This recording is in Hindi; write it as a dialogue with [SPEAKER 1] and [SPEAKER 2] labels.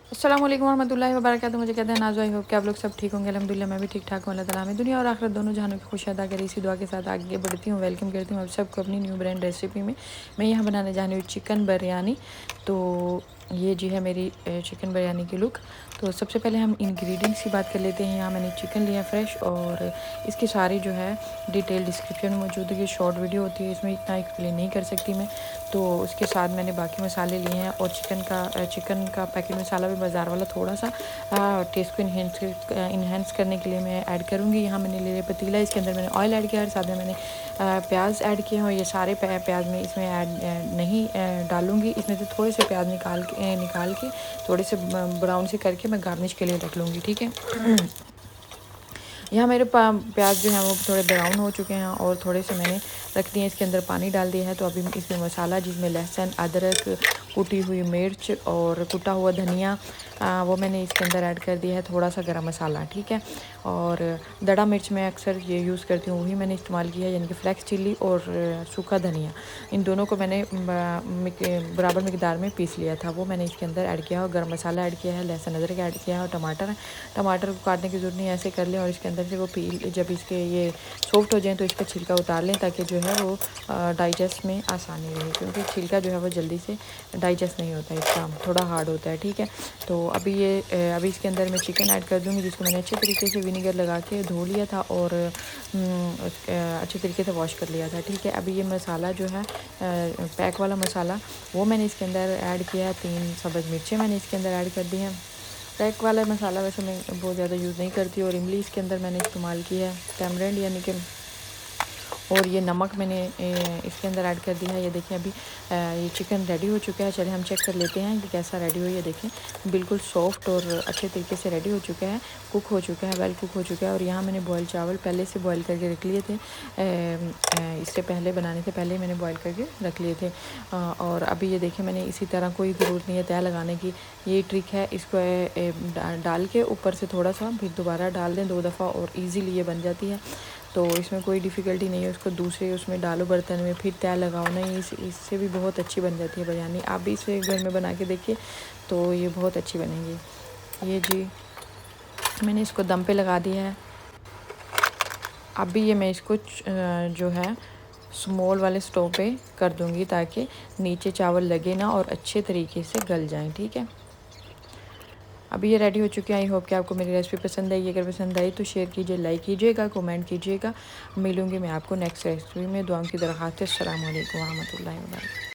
[SPEAKER 1] अस्सलाम वालेकुम वरहमतुल्लाहि वबरकातुहू। मुझे कहते हैं नाज़ो, आई होप कि आप लोग सब ठीक होंगे। अल्हम्दुलिल्लाह मैं भी ठीक ठाक हूँ। अल्लाह ताला हमें दुनिया और आखिरत दोनों जहानों की खुशियाँ अदा करे। इसी दुआ के साथ आगे बढ़ती हूँ। वेलकम करती हूँ आप सबको अपनी न्यू ब्रांड रेसिपी में। मैं यहाँ बनाने जा रही हूँ चिकन बिरयानी। तो ये जी है मेरी चिकन बिरयानी की लुक। तो सबसे पहले हम इंग्रेडिएंट्स की बात कर लेते हैं। यहाँ मैंने चिकन लिया फ्रेश, और इसकी सारी जो है डिटेल डिस्क्रिप्शन में मौजूद है। ये शॉर्ट वीडियो होती है, इसमें इतना एक्सप्लेन नहीं कर सकती मैं। तो उसके साथ मैंने बाकी मसाले लिए हैं, और चिकन का पैकेट मसाला भी बाज़ार वाला थोड़ा सा टेस्ट को इन्हेंस करने के लिए मैं ऐड करूँगी। यहाँ मैंने ले लिया पतीला, इसके अंदर मैंने ऑयल ऐड किया, और साथ में मैंने प्याज ऐड किए हैं। और ये सारे प्याज में इसमें ऐड नहीं डालूँगी। इसमें से थोड़े से प्याज निकाल के थोड़े से ब्राउन से करके मैं गार्निश के लिए रख लूँगी, ठीक है। यहाँ मेरे प्याज जो है वो थोड़े ब्राउन हो चुके हैं, और थोड़े से मैंने रख दिए, इसके अंदर पानी डाल दिया है। तो अभी इसमें मसाला, जिसमें लहसुन, अदरक, कुटी हुई मिर्च और कुटा हुआ धनिया, वो मैंने इसके अंदर ऐड कर दिया है। थोड़ा सा गरम मसाला, ठीक है। और दड़ा मिर्च मैं अक्सर ये यूज़ करती हूँ, वही मैंने इस्तेमाल किया है, यानी कि फ्लेक्स चिल्ली और सूखा धनिया। इन दोनों को मैंने बराबर मकदार में पीस लिया था, वो मैंने इसके अंदर ऐड किया। और गरम मसाला ऐड किया है, लहसुन अदरक ऐड किया है, और टमाटर को काटने की ज़रूरत नहीं है, ऐसे कर लें। और इसके अंदर से वो पील, जब इसके ये सॉफ्ट हो जाएं तो इसका छिलका उतार लें, ताकि जो है वो डाइजेस्ट में आसानी रहे, क्योंकि छिलका जो है वो जल्दी से डाइजेस्ट नहीं होता है, इसका थोड़ा हार्ड होता है, ठीक है। तो अभी इसके अंदर मैं चिकन ऐड कर दूँगी, जिसको मैंने अच्छे तरीके से विनेगर लगा के धो लिया था, और अच्छे तरीके से वॉश कर लिया था, ठीक है। अभी ये मसाला जो है पैक वाला मसाला, वो मैंने इसके अंदर ऐड किया है। 3 सब्ज़ मिर्चें मैंने इसके अंदर ऐड कर दी हैं। पैक वाला मसाला वैसे मैं बहुत ज़्यादा यूज़ नहीं करती। और इमली इसके अंदर मैंने इस्तेमाल की है, टैमरिंड यानी कि। और ये नमक मैंने इसके अंदर ऐड कर दिया है। ये देखें, अभी ये चिकन रेडी हो चुका है। चलिए हम चेक कर लेते हैं कि कैसा रेडी हो। ये देखें, बिल्कुल सॉफ्ट और अच्छे तरीके से रेडी हो चुका है, कुक हो चुका है, वेल कुक हो चुका है। और यहाँ मैंने बॉयल चावल पहले से बॉयल करके रख लिए थे, इससे पहले बनाने से पहले मैंने बॉयल करके रख लिए थे। और अभी ये देखें, मैंने इसी तरह, कोई ज़रूरत नहीं है तय लगाने की, ये ट्रिक है। इसको डाल के ऊपर से थोड़ा सा फिर दोबारा डाल दें 2 दफ़ा, और ईज़िली ये बन जाती है। तो इसमें कोई डिफ़िकल्टी नहीं है। उसको दूसरे उसमें डालो बर्तन में, फिर तय लगाओ, नहीं, इससे भी बहुत अच्छी बन जाती है बिरयानी। आप भी इसे घर में बना के देखिए, तो ये बहुत अच्छी बनेगी। ये जी, मैंने इसको दम पे लगा दिया है। अभी ये मैं इसको जो है स्मॉल वाले स्टोव पे कर दूँगी, ताकि नीचे चावल लगे ना और अच्छे तरीके से गल जाएँ, ठीक है। अभी ये रेडी हो चुके हैं। आई होप कि आपको मेरी रेसिपी पसंद आई। अगर पसंद आई तो शेयर कीजिए, लाइक कीजिएगा, कमेंट कीजिएगा। मिलूँगी मैं आपको नेक्स्ट रेसिपी में। दुआओं की दरख्वास्त है। अस्सलाम वालेकुम वरहमतुल्लाहि वबरकातुहू।